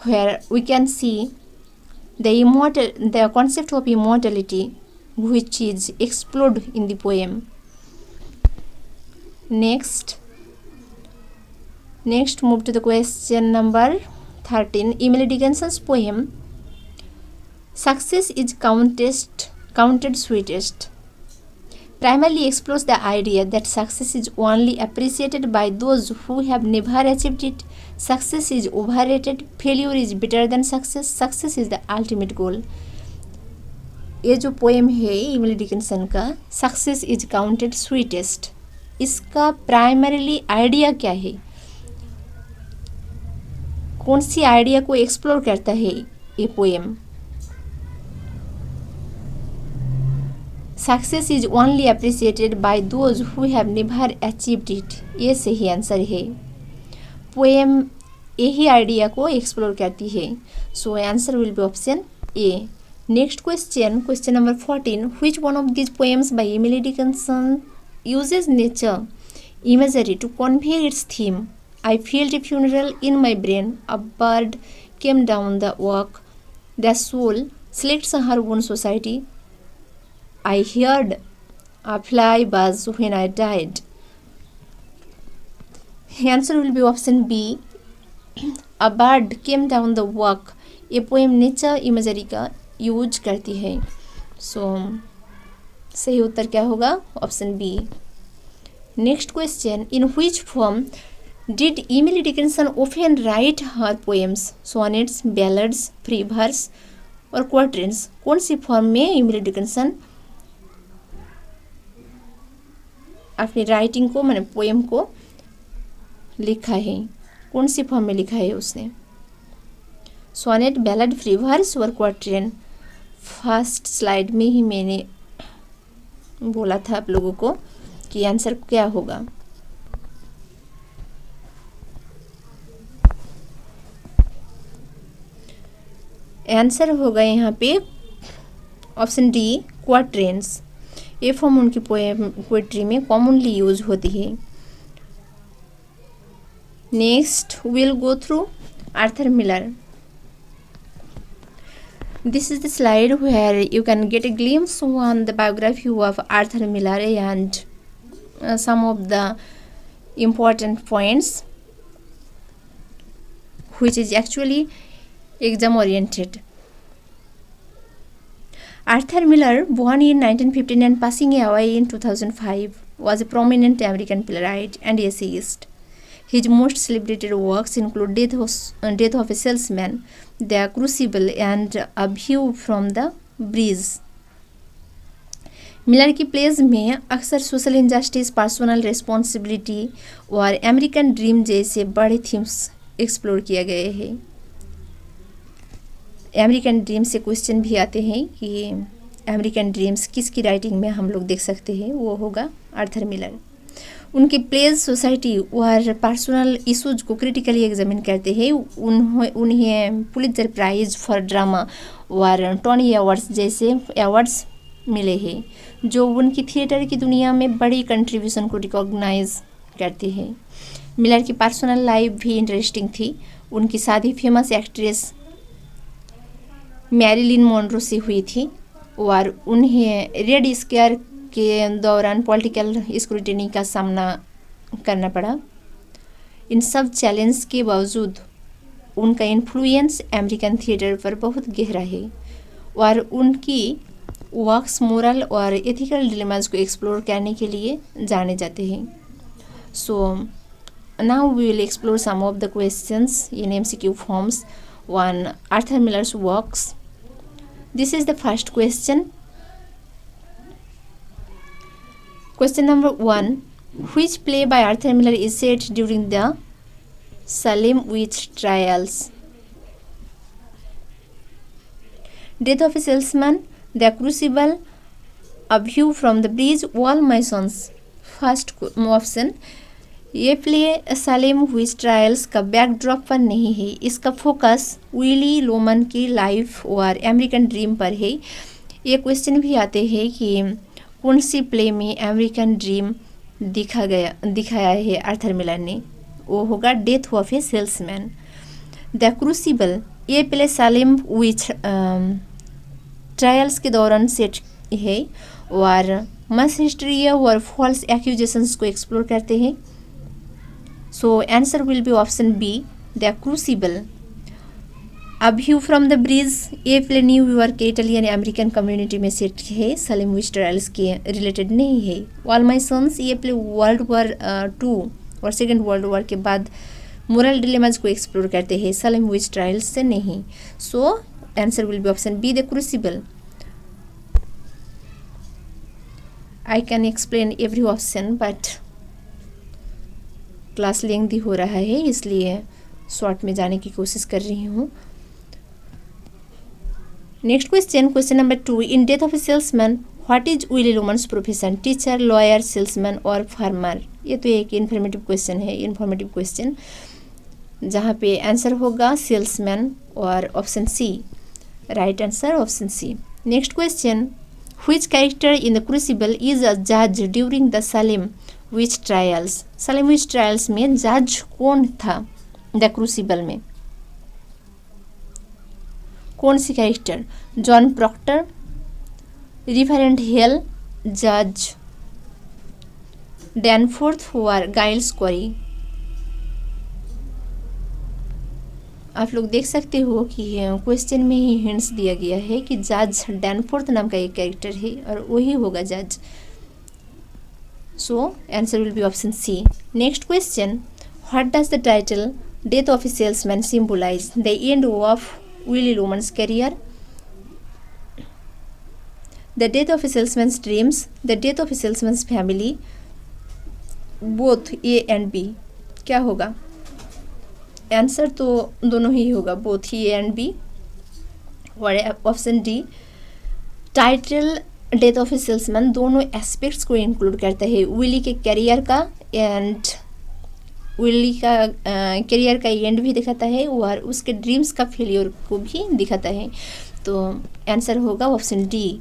where we can see the concept of immortality which is explored in the poem. Next move to the question number 13. Emily Dickinson's poem Success is counted sweetest primarily explores the idea that success is only appreciated by those who have never achieved it. Success is overrated. Failure is better than success. Success is the ultimate goal. ये जो poem है इमिली Dickinson का success is counted sweetest, इसका primarily idea क्या है, कौन सी idea को explore करता है ये poem? Success is only appreciated by those who have never achieved it, ये सही आंसर है। पोएम यही आइडिया को एक्सप्लोर करती है, so answer will be option A. Next question number 14. Which one of these poems by Emily Dickinson uses nature imagery to convey its theme? I felt a funeral in my brain. A bird came down the walk. The soul selects her own society. I heard a fly buzz when I died. Answer will be option B. A bird came down the walk. ये poem nature imagery का use करती है, so सही उत्तर क्या होगा? Option B. Next question. In which form did Emily Dickinson often write her poems? Sonnets, ballads, free verse और quatrains? कौन सी फॉर्म में एमिली डिकिंसन अपनी राइटिंग को मैंने पोएम को लिखा है? कौन सी फॉर्म में लिखा है उसने? सोनेट, बैलड, फ्री वर्स और क्वार्टरन? फर्स्ट स्लाइड में ही मैंने बोला था आप लोगों को कि आंसर क्या होगा। आंसर होगा यहाँ पे ऑप्शन डी, क्वार्टरन्स। ये फॉर्म उनकी पोएट्री में कॉमनली यूज होती है। Next will go through Arthur Miller. This is the slide where you can get a glimpse on the biography of Arthur Miller and some of the important points which is actually exam oriented. Arthur Miller, born in 1915 and passing away in 2005, was a prominent American playwright and essayist. His most celebrated works include Death of a Salesman, The Crucible, and A View from the Breeze. Miller की pledge में अक्सर social injustice, personal responsibility और American dream जैसे बड़े themes explore किए गए हैं। American dream से क्वेश्चन भी आते हैं कि अमेरिकन ड्रीम्स किसकी राइटिंग में हम लोग देख सकते हैं, वो होगा आर्थर मिलर। उनके प्लेज सोसाइटी और पर्सनल इश्यूज को क्रिटिकली एग्जामिन करते हैं। उन्हें पुलित्जर प्राइज फॉर ड्रामा और टोनी अवार्ड्स जैसे अवार्ड्स मिले हैं, जो उनकी थिएटर की दुनिया में बड़ी कंट्रीब्यूशन को रिकॉग्नाइज करते हैं। मिलर की पर्सनल लाइफ भी इंटरेस्टिंग थी। उनकी शादी फेमस एक्ट्रेस मैरिलिन मोनरो से हुई थी और उन्हें रेड स्क्वायर के दौरान पॉलिटिकल स्क्रूटिनी का सामना करना पड़ा। इन सब चैलेंज के बावजूद उनका इन्फ्लुएंस अमेरिकन थिएटर पर बहुत गहरा है और उनकी वर्क्स मोरल और एथिकल डिलेमास को एक्सप्लोर करने के लिए जाने जाते हैं। So now we will explore some of the questions in MCQ forms on Arthur Miller's works. This is the first question. Question number 1. Which play by Arthur Miller is set during the Salem witch trials? Death of a Salesman, The Crucible, A View from the Breeze, All My Sons. First option. ये play Salem विच trials का backdrop पर नहीं है, इसका focus Willie Loman की life और American dream पर है। ये क्वेश्चन भी आते हैं कि कौन सी प्ले में अमेरिकन ड्रीम दिखाया है आर्थर मिलर ने, वो होगा death of a salesman. The crucible ये प्ले सालिम विच ट्रायल्स के दौरान सेट है और मस हिस्ट्री और फॉल्स एक्यूजेशंस को एक्सप्लोर करते हैं. So answer will be option B, the crucible. A view from the bridge ये प्ले न्यूयॉर्क के इटालियन अमेरिकन कम्युनिटी में सेट है, सालिम विच ट्रायल्स के रिलेटेड नहीं है. ऑल माई सन्स ये प्ले वर्ल्ड वॉर 2 और सेकेंड वर्ल्ड वॉर के बाद मोरल डिलेमाज को एक्सप्लोर करते हैं, सालिम विच ट्रायल्स से नहीं. So answer will be option B, the crucible. I can explain every option but class lengthy हो रहा है, इसलिए शॉर्ट में जाने की कोशिश कर रही हूँ. Next question, question number 2. In death of a salesman what is Willy Loman's profession? Teacher, lawyer, salesman और फार्मर. ये तो एक इन्फॉर्मेटिव क्वेश्चन है, इन्फॉर्मेटिव क्वेश्चन, जहाँ पे आंसर होगा सेल्समैन और option C. Right answer option C. Next question, which character in the crucible is a जज during the Salem witch trials? Salem witch trials में जज कौन था द क्रूसिबल में? कौन सी character? John Procter, referent hello, जज डैनफोर्थ और गाइल्स क्वेरी. आप लोग देख सकते हो कि क्वेश्चन में ही हिंट्स दिया गया है कि जज डैनफोर्थ नाम का एक कैरेक्टर है और वही होगा जज. So answer will be option C. Next question, what does the title death of a salesman symbolize? The end of Willy Loman's career, the death of a salesman's dreams, the death of a salesman's family, both A and B. क्या होगा answer? तो दोनों ही होगा, both A and B. और option D, title death of a salesman दोनों aspects को include करता है, विली के करियर का एंड विली का करियर का एंड भी दिखाता है और उसके ड्रीम्स का फेलियर को भी दिखाता है. तो आंसर होगा option D.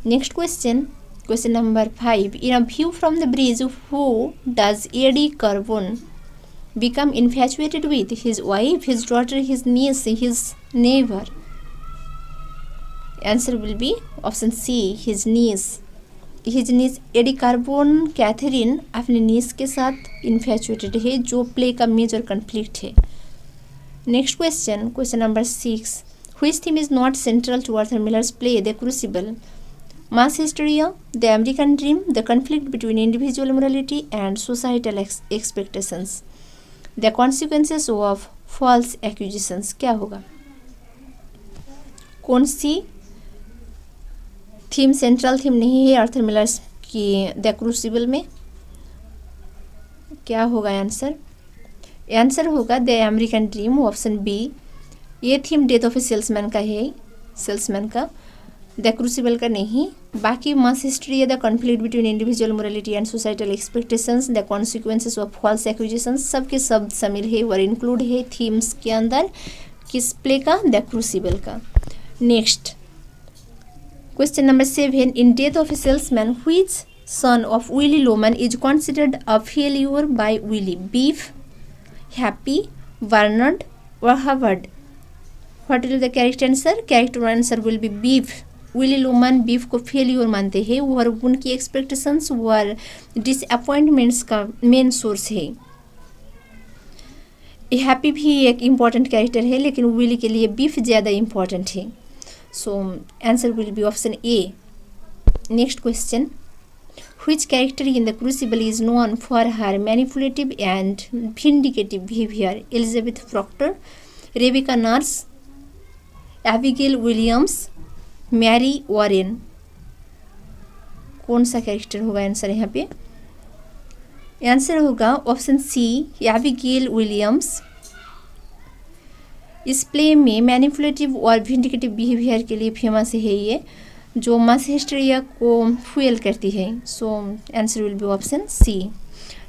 Next question, question number 5. In a view from the bridge who does Eddie Carbone become infatuated with? His wife, his daughter, his niece, his neighbor. Answer will be option C, his niece. His niece Eddie Carbone Catherine अपने niece के साथ infatuated है, जो play का major conflict है. Next question, question number 6. Which theme is not central to Arthur Miller's play The Crucible? Mass hysteria, the American dream, the conflict between individual morality and societal expectations, the consequences of false accusations. क्या होगा? कौन सी theme central theme नहीं है Arthur Miller's की the crucible में? क्या होगा answer? Answer होगा the American dream, option B. ये theme death of a salesman का है, सेल्समैन का, द क्रूसिबल का नहीं. बाकी mass hysteria, the conflict between individual morality and societal expectations, the consequences of false accusations, सब के सब शामिल है और इंक्लूड है थीम्स के अंदर किस प्ले का? द क्रूसिबल का. Next question number 7. In death of a salesman which son of Willy Loman is considered a failure by Willy? Biff, Happy, Bernard और Harvard. What will the character answer? Character answer will be Biff. Willy Loman Biff को failure मानते हैं और उनकी expectations और disappointments का main source है. Happy भी एक इम्पॉर्टेंट कैरेक्टर है, लेकिन विली के लिए बीफ ज़्यादा इम्पॉर्टेंट है. So answer will be option A. Next question, which character in the crucible is known for her manipulative and vindictive behavior? Elizabeth Proctor, Rebecca Nurse, Abigail Williams, Mary Warren. कौन सा character होगा answer यहाँ पे? Answer होगा option C, Abigail Williams. इस play में manipulative और vindictive behaviour के लिए फेमस है ये, जो मास हिस्टेरिया को फ्यूल करती है. So answer will be option C.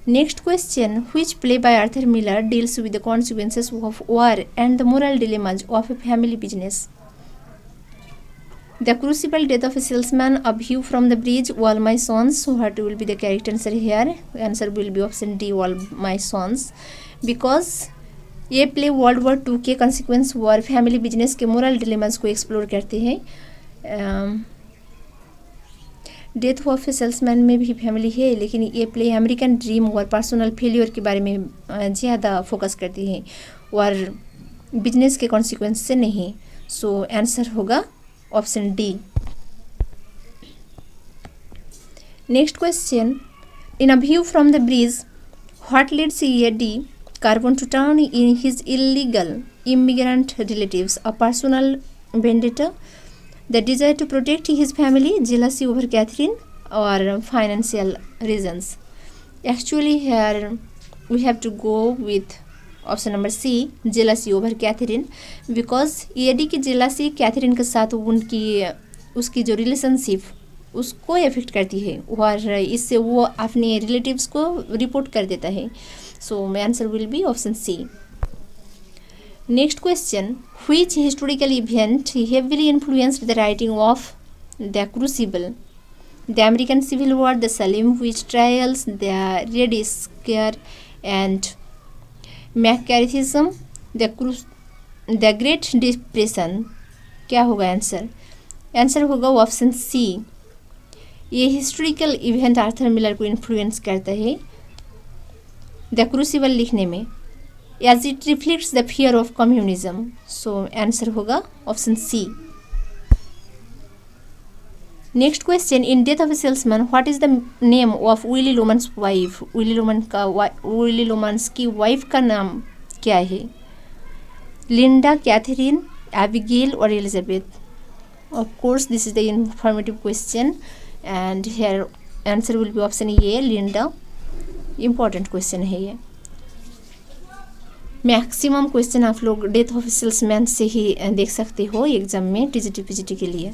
Next question, which play by Arthur Miller deals with the consequences of war and the moral dilemmas of a family business? The Crucible, Death of a Salesman, A View from the Bridge, All My Sons. So what will be the correct answer here? Answer will be option D, All My Sons, because ये play world war 2 के consequence war family business के moral dilemmas को explore करते हैं। Death of a salesman में भी family है, लेकिन ये प्ले अमेरिकन ड्रीम और पर्सनल फेलियर के बारे में ज़्यादा फोकस करती है और बिजनेस के कॉन्सिक्वेंस से नहीं। सो आंसर होगा option D. Next question, in a view from the bridge what leads Eddie Carbon to turn in his illegal immigrant relatives, a personal vendetta, the desire to protect his family, jealousy over Catherine, or financial reasons. Actually here we have to go with option number C, jealousy over Catherine, because Eddie की jealousy Catherine के साथ उनकी उसकी जो relationship उसको effect करती है और इससे वो अपने रिलेटिव्स को रिपोर्ट कर देता है। So my answer will be option C. Next question, which historical event heavily influenced the writing of the Crucible, the American Civil War, the Salem witch trials, the Red Scare and McCarthyism, the Great Depression. क्या होगा answer? Answer होगा option C. ये historical event Arthur Miller को influence करता है the Crucible लिखने में, as it reflects the fear of communism. So answer होगा option C. Next question, in death of a salesman what is the name of Willy Loman's wife. Willy Loman's की wife का नाम क्या है? Linda, Catherine, Abigail और Elizabeth. Of course this is the informative question and here answer will be option A, Linda. Important question है ये। Maximum question आप लोग डेथ ऑफ सेल्समैन से ही देख सकते हो एग्जाम में टीजीटी पीजीटी के लिए।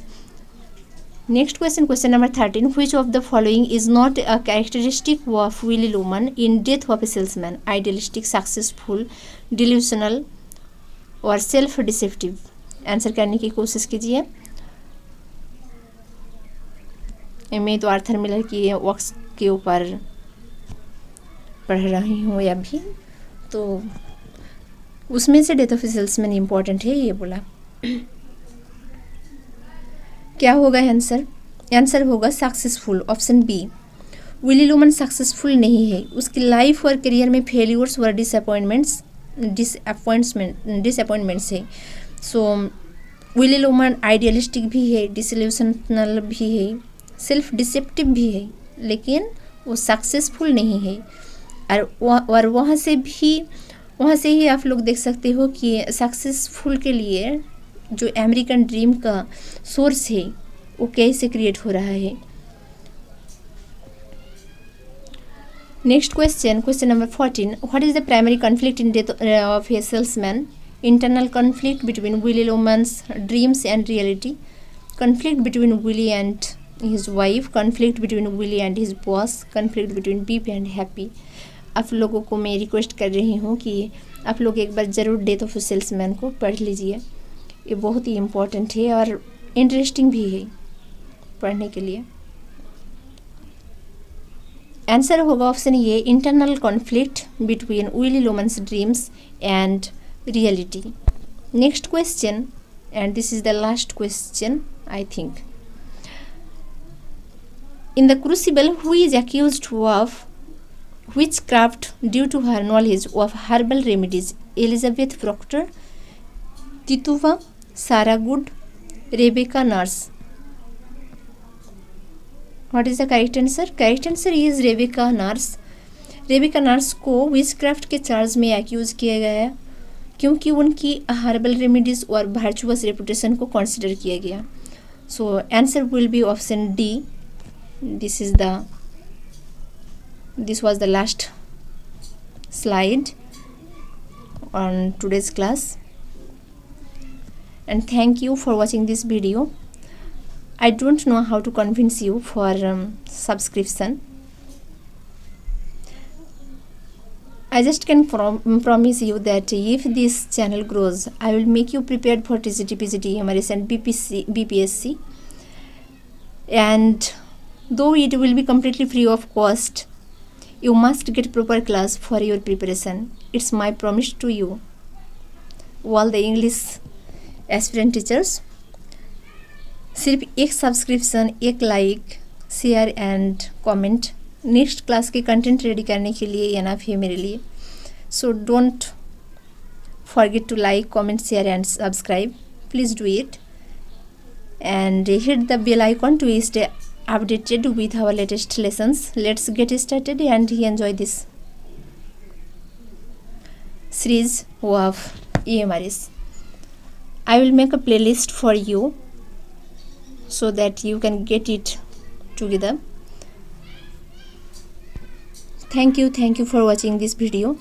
Next question, question number 13, which of the following is not a characteristic of Willy Loman in death of a salesman, idealistic, successful, delusional और सेल्फ डिसेप्टिव। आंसर करने की कोशिश कीजिए। मैं तो आर्थर मिलर की वर्क्स के ऊपर पढ़ रही हूँ अभी, तो उसमें से death of a salesman important है ये बोला। क्या होगा आंसर? आंसर होगा successful, option B. Willy Loman successful नहीं है, उसकी लाइफ और करियर में फेल्यूर्स और डिसअपॉइंटमेंट्स है। सो विली लोमन आइडियलिस्टिक भी है, डिसइल्यूशनल भी है, सेल्फ डिसेप्टिव भी है, लेकिन वो सक्सेसफुल नहीं है। और वहाँ से ही आप लोग देख सकते हो कि सक्सेसफुल के लिए जो अमेरिकन ड्रीम का सोर्स है वो कैसे क्रिएट हो रहा है। Next question, question number 14, what is the primary conflict in death of a Salesman? Internal conflict between Willy Loman's dreams and reality, conflict between Willy and his wife, conflict between Willie and his boss, conflict between Beep and Happy। आप लोगों को मैं request कर रही हूँ कि आप लोग एक बार ज़रूर डेथ ऑफ ए सेल्समैन को पढ़ लीजिए, ये बहुत ही इम्पोर्टेंट है और इंटरेस्टिंग भी है पढ़ने के लिए। आंसर होगा option A, internal conflict between Willy Loman's dreams and reality. Next question, and this is the last question I think. In the crucible, who is accused of witchcraft due to her knowledge of herbal remedies? Elizabeth Proctor, Tituva, Sarah Good, Rebecca Nurse। What is the correct answer? Correct answer is Rebecca Nurse। Rebecca nurse को witchcraft के charge में accused किया गया क्योंकि उनकी herbal remedies और virtuous reputation को consider किया गया। सो answer will be option D. This was the last slide on today's class, and thank you for watching this video. I don't know how to convince you for subscription. I just can promise you that if this channel grows, I will make you prepared for TCT, PGT, MRS and BPSC, and though it will be completely free of cost, you must get proper class for your preparation. It's my promise to you. All the English aspirant teachers. सिर्फ एक subscription, एक like, share and comment next class के content ready करने के लिए enough है मेरे लिए। So don't forget to like, comment, share and subscribe, please do it and hit the bell icon to stay updated with our latest lessons. Let's get started and enjoy this series of EMRS. I will make a playlist for you so that you can get it together. Thank you for watching this video.